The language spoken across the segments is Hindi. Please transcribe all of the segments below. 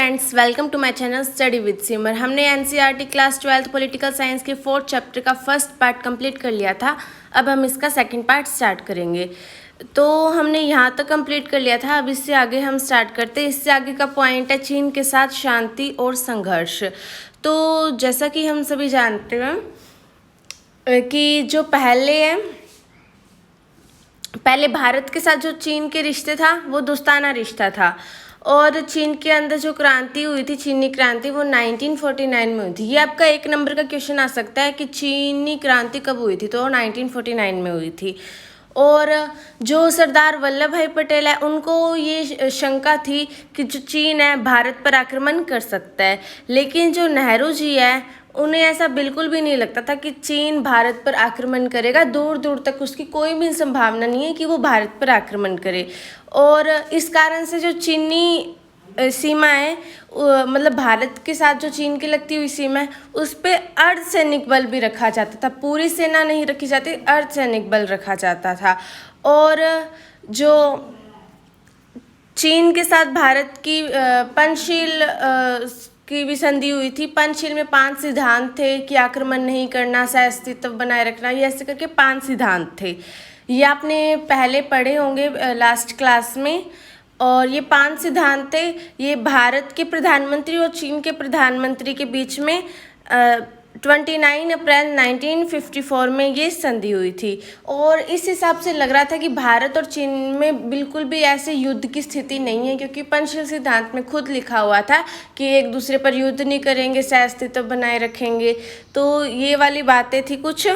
Friends, welcome to my channel study with Simar. हमने NCERT class 12th political science के 4th चैप्टर का फर्स्ट पार्ट कंप्लीट कर लिया था। अब हम इसका सेकंड पार्ट स्टार्ट करेंगे। तो हमने यहाँ तक कंप्लीट कर लिया था, अब इससे आगे हम स्टार्ट करते हैं। इससे आगे का पॉइंट है चीन के साथ शांति और संघर्ष। तो जैसा कि हम सभी जानते हैं कि जो पहले भारत के साथ जो चीन के रिश्ते था वो दोस्ताना रिश्ता था, और चीन के अंदर जो क्रांति हुई थी, चीनी क्रांति, वो 1949 में हुई थी। ये आपका 1 नंबर का क्वेश्चन आ सकता है कि चीनी क्रांति कब हुई थी, तो 1949 में हुई थी। और जो सरदार वल्लभ भाई पटेल है, उनको ये शंका थी कि जो चीन है भारत पर आक्रमण कर सकता है, लेकिन जो नेहरू जी है उन्हें ऐसा बिल्कुल भी नहीं लगता था कि चीन भारत पर आक्रमण करेगा। दूर दूर तक उसकी कोई भी संभावना नहीं है कि वो भारत पर आक्रमण करे। और इस कारण से जो चीनी सीमा है, मतलब भारत के साथ जो चीन की लगती हुई सीमा है, उस पर अर्धसैनिक बल भी रखा जाता था। पूरी सेना नहीं रखी जाती, अर्धसैनिक बल रखा जाता था। और जो चीन के साथ भारत की पंचशील की भी संधि हुई थी। पंचशील में 5 सिद्धांत थे कि आक्रमण नहीं करना, सह-अस्तित्व बनाए रखना, ये ऐसे करके 5 सिद्धांत थे। ये आपने पहले पढ़े होंगे लास्ट क्लास में। और ये 5 सिद्धांत थे, ये भारत के प्रधानमंत्री और चीन के प्रधानमंत्री के बीच में 29 अप्रैल 1954 में ये संधि हुई थी। और इस हिसाब से लग रहा था कि भारत और चीन में बिल्कुल भी ऐसे युद्ध की स्थिति नहीं है, क्योंकि पंचशील सिद्धांत में खुद लिखा हुआ था कि एक दूसरे पर युद्ध नहीं करेंगे, सह अस्तित्व बनाए रखेंगे। तो ये वाली बातें थी। कुछ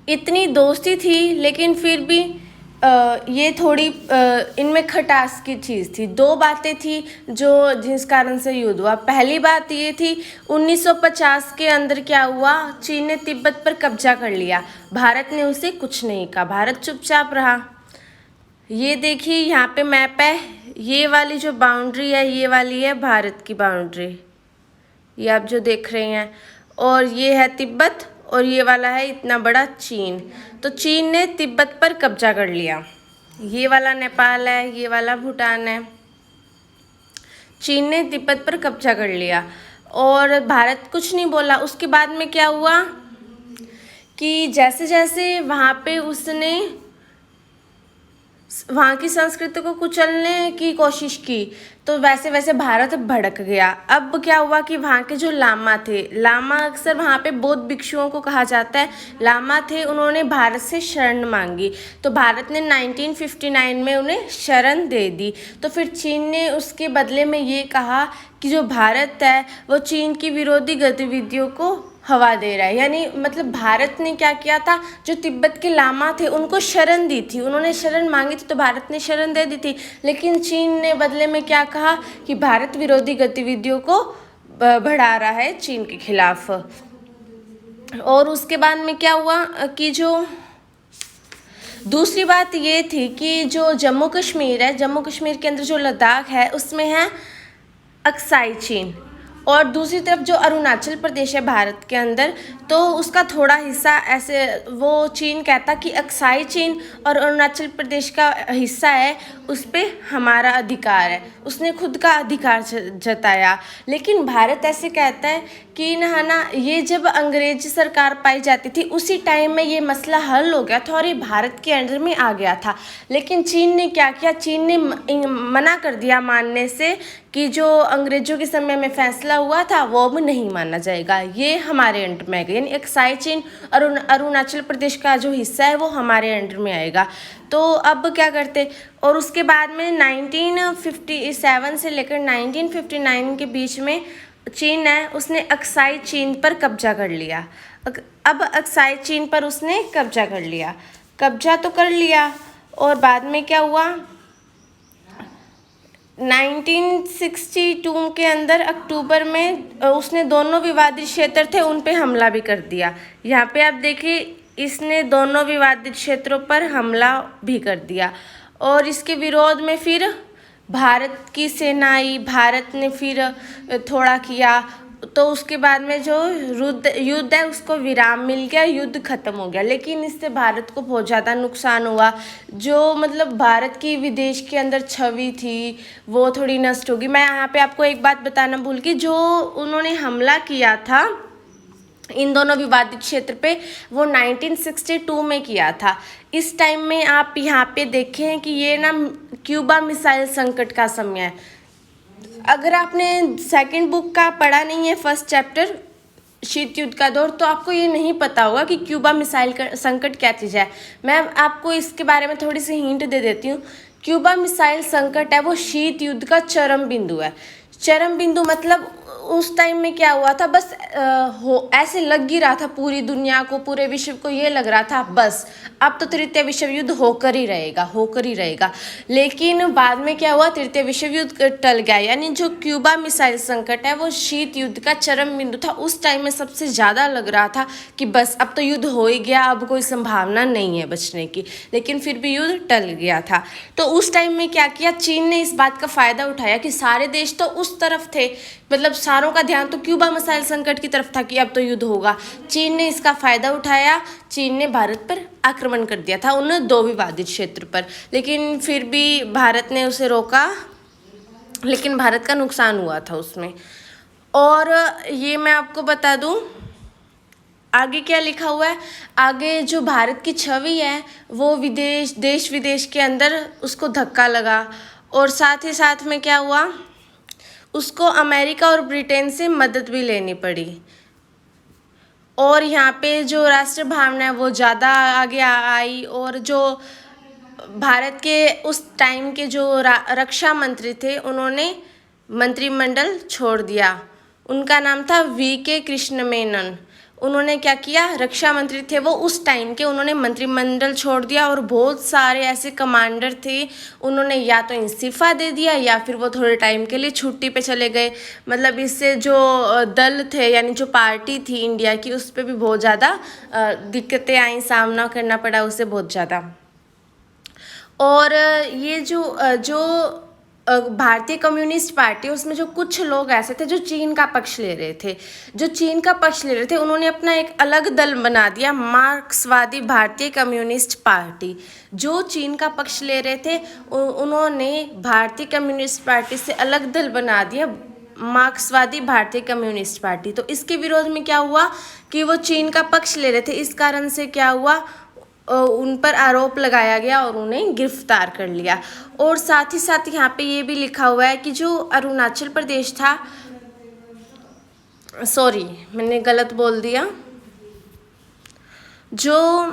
इतनी दोस्ती थी, लेकिन फिर भी ये थोड़ी इनमें खटास की चीज़ थी। 2 बातें थी जिस कारण से युद्ध हुआ। पहली बात ये थी, 1950 के अंदर क्या हुआ, चीन ने तिब्बत पर कब्जा कर लिया। भारत ने उसे कुछ नहीं कहा, भारत चुपचाप रहा। ये देखिए यहाँ पे मैप है, ये वाली जो बाउंड्री है, ये वाली है भारत की बाउंड्री, ये आप जो देख रहे हैं। और ये है तिब्बत, और ये वाला है इतना बड़ा चीन। तो चीन ने तिब्बत पर कब्जा कर लिया। ये वाला नेपाल है, ये वाला भूटान है। चीन ने तिब्बत पर कब्जा कर लिया और भारत कुछ नहीं बोला। उसके बाद में क्या हुआ कि जैसे जैसे वहाँ पे उसने वहाँ की संस्कृति को कुचलने की कोशिश की, तो वैसे वैसे भारत भड़क गया। अब क्या हुआ कि वहाँ के जो लामा थे, लामा अक्सर वहाँ पे बौद्ध भिक्षुओं को कहा जाता है, लामा थे, उन्होंने भारत से शरण मांगी। तो भारत ने 1959 में उन्हें शरण दे दी। तो फिर चीन ने उसके बदले में ये कहा कि जो भारत है वो चीन की विरोधी गतिविधियों को हवा दे रहा है। यानी मतलब भारत ने क्या किया था, जो तिब्बत के लामा थे उनको शरण दी थी, उन्होंने शरण मांगी थी तो भारत ने शरण दे दी थी। लेकिन चीन ने बदले में क्या कहा कि भारत विरोधी गतिविधियों को बढ़ा रहा है चीन के खिलाफ। और उसके बाद में क्या हुआ कि जो दूसरी बात ये थी कि जो जम्मू कश्मीर है, जम्मू कश्मीर के अंदर जो लद्दाख है, उसमें है अक्साई चीन। और दूसरी तरफ जो अरुणाचल प्रदेश है भारत के अंदर, तो उसका थोड़ा हिस्सा ऐसे वो चीन कहता कि अक्साई चीन और अरुणाचल प्रदेश का हिस्सा है, उस पर हमारा अधिकार है, उसने खुद का अधिकार जताया। लेकिन भारत ऐसे कहता है कि ना ये जब अंग्रेजी सरकार पाई जाती थी उसी टाइम में ये मसला हल हो गया था और ये भारत के अंडर में आ गया था। लेकिन चीन ने क्या किया, चीन ने मना कर दिया मानने से कि जो अंग्रेजों के समय में फैसला हुआ था वो अब नहीं माना जाएगा, ये हमारे अंडर में आएगा। यानी अक्साई चीन और अरुणाचल प्रदेश का जो हिस्सा है वो हमारे अंडर में आएगा। तो अब क्या करते, और उसके बाद में 1957 से लेकर 1959 के बीच में चीन है उसने अक्साई चीन पर कब्जा कर लिया। अब अक्साई चीन पर उसने कब्जा कर लिया, कब्जा तो कर लिया। और बाद में क्या हुआ, 1962 के अंदर अक्टूबर में उसने दोनों विवादित क्षेत्र थे उन पे हमला भी कर दिया। यहाँ पे आप देखिए, इसने दोनों विवादित क्षेत्रों पर हमला भी कर दिया। और इसके विरोध में फिर भारत की सेना आई, भारत ने फिर थोड़ा किया तो उसके बाद में जो युद्ध है उसको विराम मिल गया, युद्ध खत्म हो गया। लेकिन इससे भारत को बहुत ज़्यादा नुकसान हुआ। जो मतलब भारत की विदेश के अंदर छवि थी वो थोड़ी नष्ट होगी। मैं यहाँ पे आपको एक बात बताना भूल गई, जो उन्होंने हमला किया था इन दोनों विवादित क्षेत्र पे, वो 1962 में किया था। इस टाइम में आप यहाँ पे देखें कि ये ना क्यूबा मिसाइल संकट का समय है। अगर आपने सेकंड बुक का पढ़ा नहीं है, फर्स्ट चैप्टर शीत युद्ध का दौर, तो आपको ये नहीं पता होगा कि क्यूबा मिसाइल संकट क्या चीज़ है। मैं आपको इसके बारे में थोड़ी सी हिंट दे देती हूँ। क्यूबा मिसाइल संकट है वो शीत युद्ध का चरम बिंदु है। चरम बिंदु मतलब उस टाइम में क्या हुआ था, बस ऐसे लग ही रहा था पूरी दुनिया को, पूरे विश्व को ये लग रहा था बस अब तो तृतीय विश्व युद्ध होकर ही रहेगा। लेकिन बाद में क्या हुआ, तृतीय विश्व युद्ध टल गया। यानी जो क्यूबा मिसाइल संकट है वो शीत युद्ध का चरम बिंदु था। उस टाइम में सबसे ज़्यादा लग रहा था कि बस अब तो युद्ध हो ही गया, अब कोई संभावना नहीं है बचने की। लेकिन फिर भी युद्ध टल गया था। तो उस टाइम में क्या किया, चीन ने इस बात का फ़ायदा उठाया कि सारे देश तो उस तरफ थे, मतलब सारों का ध्यान तो क्यूबा मिसाइल संकट की तरफ था कि अब तो युद्ध होगा। चीन ने इसका फ़ायदा उठाया, चीन ने भारत पर आक्रमण कर दिया था उन दो विवादित क्षेत्र पर। लेकिन फिर भी भारत ने उसे रोका, लेकिन भारत का नुकसान हुआ था उसमें। और ये मैं आपको बता दूं आगे क्या लिखा हुआ है। आगे जो भारत की छवि है वो देश विदेश के अंदर उसको धक्का लगा, और साथ ही साथ में क्या हुआ, उसको अमेरिका और ब्रिटेन से मदद भी लेनी पड़ी। और यहाँ पे जो राष्ट्र भावना है वो ज़्यादा आगे आई। और जो भारत के उस टाइम के जो रक्षा मंत्री थे उन्होंने मंत्रिमंडल छोड़ दिया। उनका नाम था वी.के. कृष्ण मेनन। उन्होंने क्या किया, रक्षा मंत्री थे वो उस टाइम के, उन्होंने मंत्रिमंडल छोड़ दिया। और बहुत सारे ऐसे कमांडर थे, उन्होंने या तो इस्तीफा दे दिया या फिर वो थोड़े टाइम के लिए छुट्टी पे चले गए। मतलब इससे जो दल थे यानी जो पार्टी थी इंडिया की, उस पर भी बहुत ज़्यादा दिक्कतें आई, सामना करना पड़ा उसे बहुत ज़्यादा। और ये जो भारतीय कम्युनिस्ट पार्टी, उसमें जो कुछ लोग ऐसे थे जो चीन का पक्ष ले रहे थे, उन्होंने अपना एक अलग दल बना दिया, मार्क्सवादी भारतीय कम्युनिस्ट पार्टी। जो चीन का पक्ष ले रहे थे उन्होंने भारतीय कम्युनिस्ट पार्टी से अलग दल बना दिया, मार्क्सवादी भारतीय कम्युनिस्ट पार्टी। तो इसके विरोध में क्या हुआ कि वो चीन का पक्ष ले रहे थे, इस कारण से क्या हुआ, उन पर आरोप लगाया गया और उन्हें गिरफ्तार कर लिया। और साथ ही साथ यहाँ पे ये भी लिखा हुआ है कि जो अरुणाचल प्रदेश था, सॉरी मैंने गलत बोल दिया, जो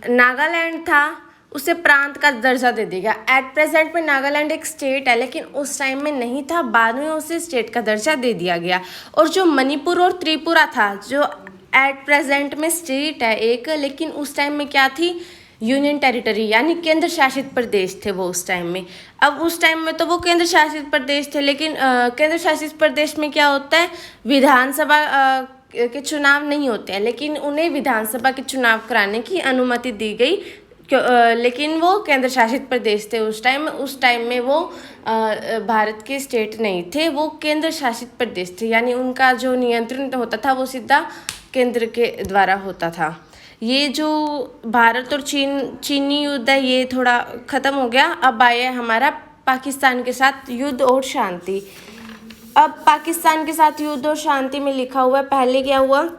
नागालैंड था उसे प्रांत का दर्जा दे दिया गया। एट प्रेजेंट में नागालैंड एक स्टेट है, लेकिन उस टाइम में नहीं था, बाद में उसे स्टेट का दर्जा दे दिया गया। और जो मणिपुर और त्रिपुरा था, जो एट प्रेजेंट में स्टेट है एक, लेकिन उस टाइम में क्या थी, यूनियन टेरिटरी यानी केंद्र शासित प्रदेश थे वो उस टाइम में। अब उस टाइम में तो वो केंद्र शासित प्रदेश थे, लेकिन केंद्र शासित प्रदेश में क्या होता है, विधानसभा के चुनाव नहीं होते हैं, लेकिन उन्हें विधानसभा के चुनाव कराने की अनुमति दी गई। लेकिन वो केंद्र शासित प्रदेश थे उस टाइम में वो भारत के स्टेट नहीं थे, वो केंद्र शासित प्रदेश थे। यानी उनका जो नियंत्रण होता था वो सीधा केंद्र के द्वारा होता था। ये जो भारत और चीनी युद्ध है ये थोड़ा ख़त्म हो गया। अब आया हमारा पाकिस्तान के साथ युद्ध और शांति। अब पाकिस्तान के साथ युद्ध और शांति में लिखा हुआ है, पहले क्या हुआ,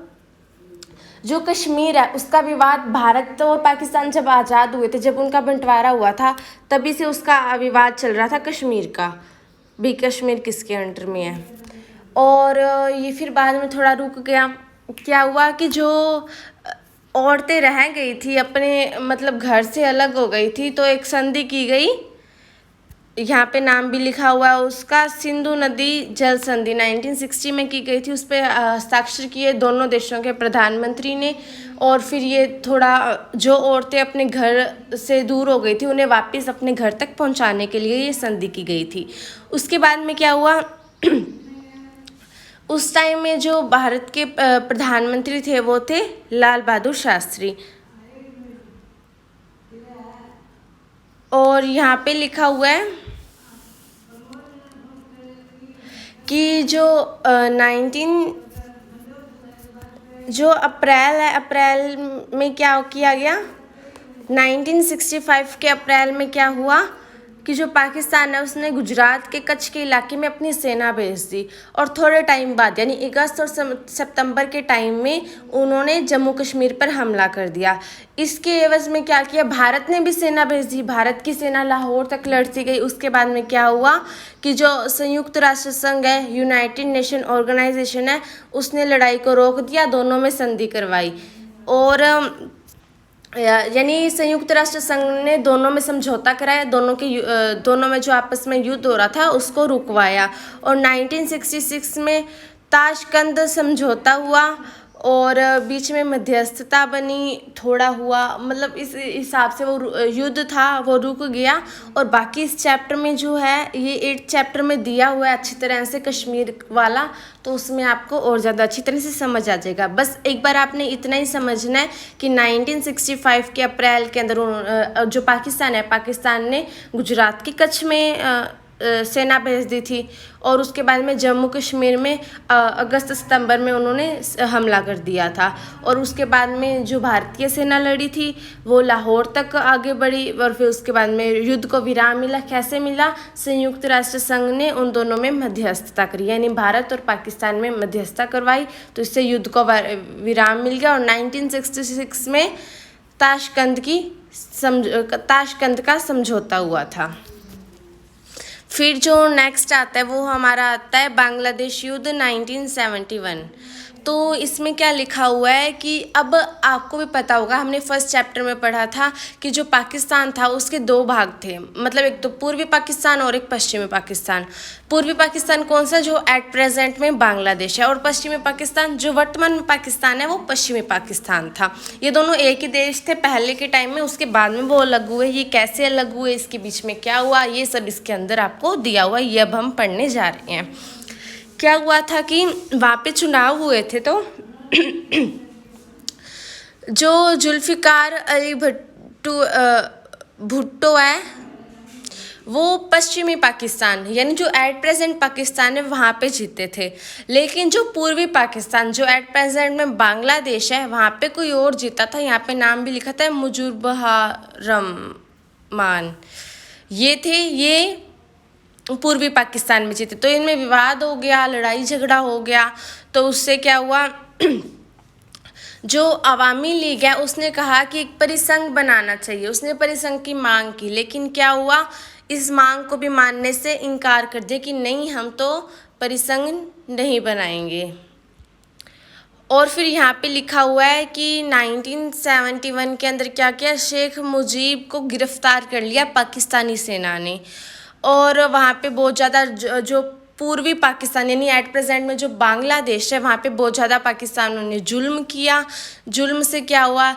जो कश्मीर है उसका विवाद, भारत और पाकिस्तान जब आज़ाद हुए थे, जब उनका बंटवारा हुआ था, तभी से उसका विवाद चल रहा था कश्मीर का भी, कश्मीर किसके अंडर में है। और ये फिर बाद में थोड़ा रुक गया। क्या हुआ कि जो औरतें रह गई थी अपने मतलब घर से अलग हो गई थी, तो एक संधि की गई, यहाँ पे नाम भी लिखा हुआ है उसका, सिंधु नदी जल संधि 1960 में की गई थी। उस पर हस्ताक्षर किए दोनों देशों के प्रधानमंत्री ने। और फिर ये थोड़ा जो औरतें अपने घर से दूर हो गई थी उन्हें वापस अपने घर तक पहुंचाने के लिए ये संधि की गई थी। उसके बाद में क्या हुआ उस टाइम में जो भारत के प्रधानमंत्री थे वो थे लाल बहादुर शास्त्री। और यहाँ पे लिखा हुआ है कि जो 19 जो अप्रैल है, अप्रैल में क्या किया गया, 1965 के अप्रैल में क्या हुआ कि जो पाकिस्तान है उसने गुजरात के कच्छ के इलाके में अपनी सेना भेज दी, और थोड़े टाइम बाद यानी अगस्त और सितंबर के टाइम में उन्होंने जम्मू कश्मीर पर हमला कर दिया। इसके एवज में क्या किया, भारत ने भी सेना भेज दी, भारत की सेना लाहौर तक लड़ती गई। उसके बाद में क्या हुआ कि जो संयुक्त राष्ट्र संघ है, यूनाइटेड नेशन ऑर्गेनाइजेशन है, उसने लड़ाई को रोक दिया, दोनों में संधि करवाई, और यानी संयुक्त राष्ट्र संघ ने दोनों में समझौता कराया, दोनों में जो आपस में युद्ध हो रहा था उसको रुकवाया, और 1966 में ताशकंद समझौता हुआ, और बीच में मध्यस्थता बनी, थोड़ा हुआ, मतलब इस हिसाब से वो युद्ध था वो रुक गया। और बाकी इस चैप्टर में जो है ये 8 चैप्टर में दिया हुआ है अच्छी तरह से कश्मीर वाला, तो उसमें आपको और ज़्यादा अच्छी तरह से समझ आ जाएगा। बस एक बार आपने इतना ही समझना है कि 1965 के अप्रैल के अंदर जो पाकिस्तान है, पाकिस्तान ने गुजरात के कच्छ में सेना भेज दी थी, और उसके बाद में जम्मू कश्मीर में अगस्त सितंबर में उन्होंने हमला कर दिया था, और उसके बाद में जो भारतीय सेना लड़ी थी वो लाहौर तक आगे बढ़ी, और फिर उसके बाद में युद्ध को विराम मिला। कैसे मिला, संयुक्त राष्ट्र संघ ने उन दोनों में मध्यस्थता करी, यानी भारत और पाकिस्तान में मध्यस्थता करवाई, तो इससे युद्ध को विराम मिल गया, और 1966 में ताशकंद का समझौता हुआ था। फिर जो नेक्स्ट आता है वो हमारा आता है बांग्लादेश युद्ध 1971। तो इसमें क्या लिखा हुआ है कि अब आपको भी पता होगा, हमने फर्स्ट चैप्टर में पढ़ा था कि जो पाकिस्तान था उसके 2 भाग थे, मतलब एक तो पूर्वी पाकिस्तान और एक पश्चिमी पाकिस्तान। पूर्वी पाकिस्तान कौन सा, जो एट प्रेजेंट में बांग्लादेश है, और पश्चिमी पाकिस्तान जो वर्तमान में पाकिस्तान है वो पश्चिमी पाकिस्तान था। ये दोनों एक ही देश थे पहले के टाइम में, उसके बाद में वो अलग हुए। ये कैसे अलग हुए, इसके बीच में क्या हुआ, ये सब इसके अंदर आपको दिया हुआ है, ये अब हम पढ़ने जा रहे हैं। क्या हुआ था कि वहाँ पे चुनाव हुए थे, तो जो जुल्फ़िकार अली भुट्टो है वो पश्चिमी पाकिस्तान यानी जो एट प्रेजेंट पाकिस्तान है वहाँ पे जीते थे, लेकिन जो पूर्वी पाकिस्तान जो एट प्रेजेंट में बांग्लादेश है वहाँ पे कोई और जीता था। यहाँ पे नाम भी लिखा था मुजीबुर रहमान, ये पूर्वी पाकिस्तान में जीते। तो इनमें विवाद हो गया, लड़ाई झगड़ा हो गया, तो उससे क्या हुआ जो अवामी लीग है उसने कहा कि एक परिसंघ बनाना चाहिए, उसने परिसंघ की मांग की, लेकिन क्या हुआ, इस मांग को भी मानने से इनकार कर दिया कि नहीं हम तो परिसंघ नहीं बनाएंगे। और फिर यहाँ पे लिखा हुआ है कि 1971 के अंदर क्या किया, शेख मुजीब को गिरफ्तार कर लिया पाकिस्तानी सेना ने, और वहाँ पे बहुत ज़्यादा जो पूर्वी पाकिस्तान यानी एट प्रेजेंट में जो बांग्लादेश है वहाँ पे बहुत ज़्यादा पाकिस्तानियों ने जुल्म किया। जुल्म से क्या हुआ,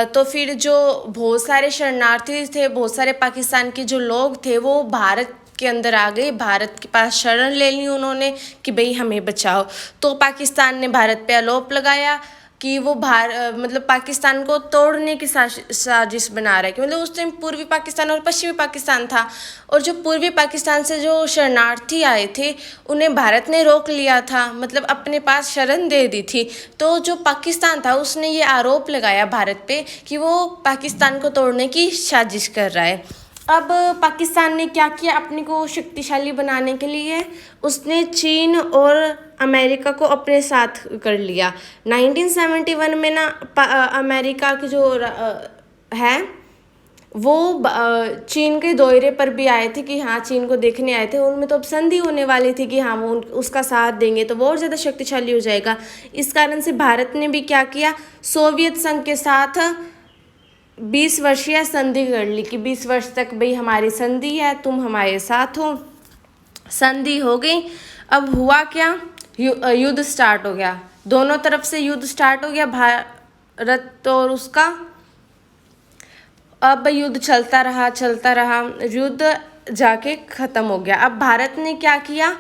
तो फिर जो बहुत सारे शरणार्थी थे, बहुत सारे पाकिस्तान के जो लोग थे वो भारत के अंदर आ गए, भारत के पास शरण ले ली उन्होंने कि भाई हमें बचाओ। तो पाकिस्तान ने भारत पे आरोप लगाया कि वो मतलब पाकिस्तान को तोड़ने की साजिश बना रहा है, कि मतलब उस टाइम पूर्वी पाकिस्तान और पश्चिमी पाकिस्तान था, और जो पूर्वी पाकिस्तान से जो शरणार्थी आए थे उन्हें भारत ने रोक लिया था, मतलब अपने पास शरण दे दी थी। तो जो पाकिस्तान था उसने ये आरोप लगाया भारत पे कि वो पाकिस्तान को तोड़ने की साजिश कर रहा है। अब पाकिस्तान ने क्या किया, अपने को शक्तिशाली बनाने के लिए उसने चीन और अमेरिका को अपने साथ कर लिया। 1971 में ना अमेरिका की जो है वो चीन के दौरे पर भी आए थे कि हाँ चीन को देखने आए थे, उनमें तो अब संधि होने वाली थी कि हाँ वो उसका साथ देंगे तो वो और ज़्यादा शक्तिशाली हो जाएगा। इस कारण से भारत ने भी क्या किया, सोवियत संघ के साथ 20 वर्षीय संधि कर ली कि 20 वर्ष तक भाई हमारी संधि है, तुम हमारे साथ हो। संधि हो गई। अब हुआ क्या, युद्ध स्टार्ट हो गया, दोनों तरफ से युद्ध स्टार्ट हो गया, भारत और उसका। अब युद्ध चलता रहा, युद्ध जाके ख़त्म हो गया। अब भारत ने क्या किया,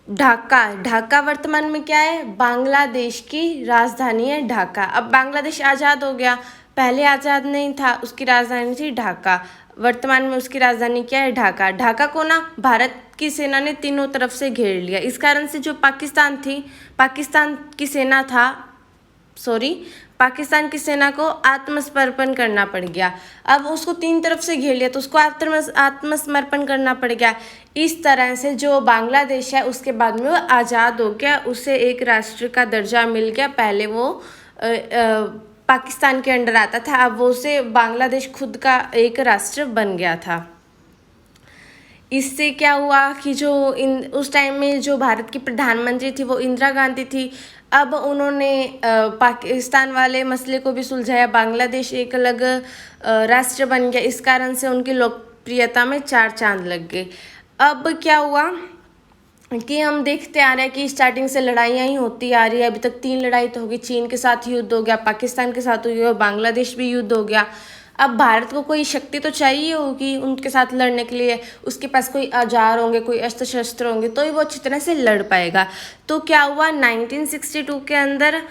ढाका वर्तमान में क्या है, बांग्लादेश की राजधानी है ढाका। अब बांग्लादेश आज़ाद हो गया, पहले आज़ाद नहीं था, उसकी राजधानी थी ढाका। वर्तमान में उसकी राजधानी क्या है? ढाका। ढाका को ना भारत की सेना ने तीनों तरफ से घेर लिया। इस कारण से जो पाकिस्तान की सेना को आत्मसमर्पण करना पड़ गया। अब उसको तीन तरफ से घेर लिया तो उसको आत्मसमर्पण करना पड़ गया। इस तरह से जो बांग्लादेश है उसके बाद में वो आज़ाद हो गया, उसे एक राष्ट्र का दर्जा मिल गया। पहले वो पाकिस्तान के अंडर आता था, अब वो उसे बांग्लादेश खुद का एक राष्ट्र बन गया था। इससे क्या हुआ कि जो उस टाइम में जो भारत की प्रधानमंत्री थी वो इंदिरा गांधी थी। अब उन्होंने पाकिस्तान वाले मसले को भी सुलझाया, बांग्लादेश एक अलग राष्ट्र बन गया। इस कारण से उनकी लोकप्रियता में चार चांद लग गए। अब क्या हुआ कि हम देखते आ रहे हैं कि स्टार्टिंग से लड़ाइयाँ ही होती आ रही है। अभी तक 3 लड़ाई तो होगी, चीन के साथ युद्ध हो गया, पाकिस्तान के साथ हो गया, बांग्लादेश भी युद्ध हो गया। अब भारत को कोई शक्ति तो चाहिए होगी उनके साथ लड़ने के लिए, उसके पास कोई औजार होंगे, कोई अस्त्र शस्त्र होंगे, तो ही वो अच्छी तरह से लड़ पाएगा। तो क्या हुआ, 1962 के अंदर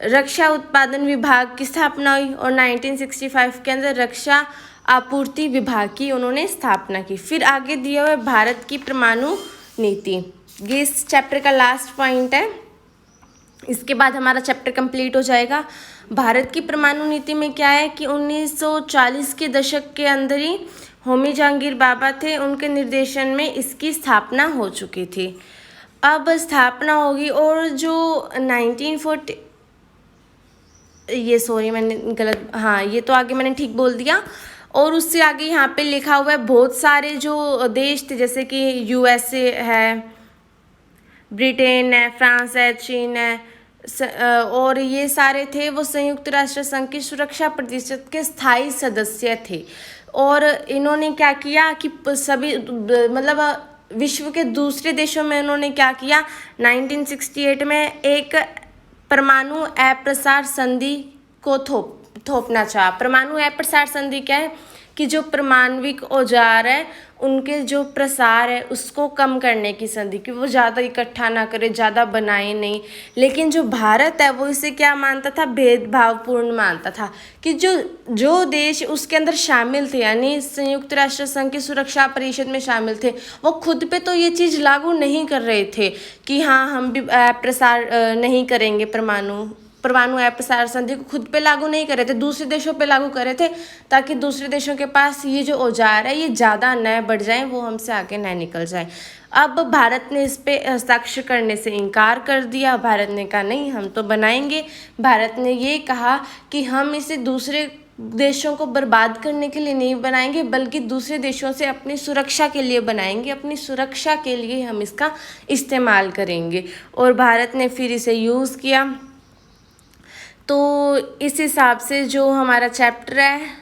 रक्षा उत्पादन विभाग की स्थापना हुई और 1965 के अंदर रक्षा आपूर्ति विभाग की उन्होंने स्थापना की। फिर आगे दिया हुआ भारत की परमाणु नीति, ये इस चैप्टर का लास्ट पॉइंट है। इसके बाद हमारा चैप्टर कंप्लीट हो जाएगा। भारत की परमाणु नीति में क्या है कि 1940 के दशक के अंदर ही होमी जहांगीर बाबा थे, उनके निर्देशन में इसकी स्थापना हो चुकी थी। अब स्थापना होगी और जो 1940 मैंने गलत, हाँ ये तो आगे मैंने ठीक बोल दिया। और उससे आगे यहाँ पे लिखा हुआ है बहुत सारे जो देश थे, जैसे कि USA है, ब्रिटेन है, फ्रांस है, चीन है, और ये सारे थे वो संयुक्त राष्ट्र संघ की सुरक्षा परिषद के स्थायी सदस्य थे। और इन्होंने क्या किया कि सभी मतलब विश्व के दूसरे देशों में उन्होंने क्या किया, 1968 में एक परमाणु अप्रसार संधि को थोपना चाहा। परमाणु अप्रसार संधि क्या है कि जो परमाणविक औजार है उनके जो प्रसार है उसको कम करने की संधि, कि वो ज़्यादा इकट्ठा ना करे, ज़्यादा बनाए नहीं। लेकिन जो भारत है वो इसे क्या मानता था, भेदभावपूर्ण मानता था कि जो देश उसके अंदर शामिल थे, यानी संयुक्त राष्ट्र संघ की सुरक्षा परिषद में शामिल थे, वो खुद पे तो ये चीज़ लागू नहीं कर रहे थे कि हाँ हम भी प्रसार नहीं करेंगे, परमाणु अप्रसार संधि को खुद पे लागू नहीं कर रहे थे, दूसरे देशों पे लागू कर रहे थे, ताकि दूसरे देशों के पास ये जो औजार है ये ज़्यादा न बढ़ जाए, वो हमसे आगे न निकल जाए। अब भारत ने इस पे हस्ताक्षर करने से इनकार कर दिया। भारत ने कहा नहीं हम तो बनाएंगे। भारत ने ये कहा कि हम इसे दूसरे देशों को बर्बाद करने के लिए नहीं बनाएंगे, बल्कि दूसरे देशों से अपनी सुरक्षा के लिए बनाएंगे, अपनी सुरक्षा के लिए हम इसका इस्तेमाल करेंगे। और भारत ने फिर इसे यूज़ किया। तो इस हिसाब से जो हमारा चैप्टर है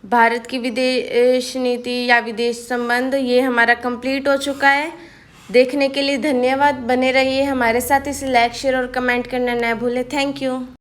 भारत की विदेश नीति या विदेश संबंध, ये हमारा कंप्लीट हो चुका है। देखने के लिए धन्यवाद। बने रहिए हमारे साथ। इसे लाइक, शेयर और कमेंट करना न भूलें। Thank you.